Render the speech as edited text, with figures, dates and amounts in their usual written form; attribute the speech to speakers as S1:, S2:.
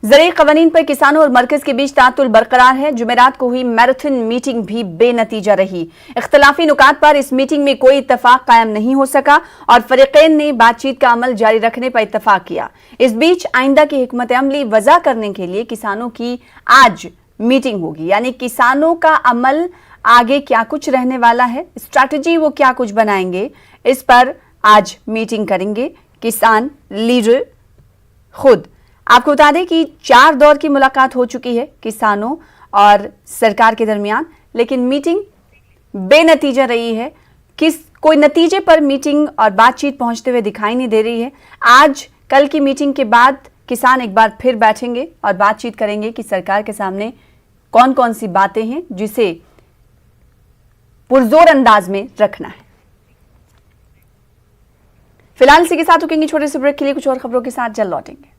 S1: ज़रूरी क़वानीन पर किसानों और मरकज़ के बीच तातुल बरकरार है। जुमेरात को हुई मैराथन मीटिंग भी बेनतीजा रही। इख्तलाफी नुकात पर इस मीटिंग में कोई इत्तफाक कायम नहीं हो सका और फरीक़ैन ने बातचीत का अमल जारी रखने पर इत्तफाक किया। इस बीच आइंदा की हिकमत अमली वज़ा करने के लिए किसानों की आज मीटिंग होगी, यानी किसानों का अमल आगे क्या कुछ रहने वाला है, स्ट्रैटेजी वो क्या कुछ बनाएंगे, इस पर आज मीटिंग करेंगे किसान लीडर खुद। आपको बता दें कि 4 दौर की मुलाकात हो चुकी है किसानों और सरकार के दरमियान, लेकिन मीटिंग बेनतीजा रही है। कोई नतीजे पर मीटिंग और बातचीत पहुंचते हुए दिखाई नहीं दे रही है। आज कल की मीटिंग के बाद किसान एक बार फिर बैठेंगे और बातचीत करेंगे कि सरकार के सामने कौन कौन सी बातें हैं जिसे पुरजोर अंदाज में रखना है। फिलहाल इसी के साथ रुकेंगे छोटे से ब्रेक के लिए। कुछ और खबरों के साथ जल्द लौटेंगे।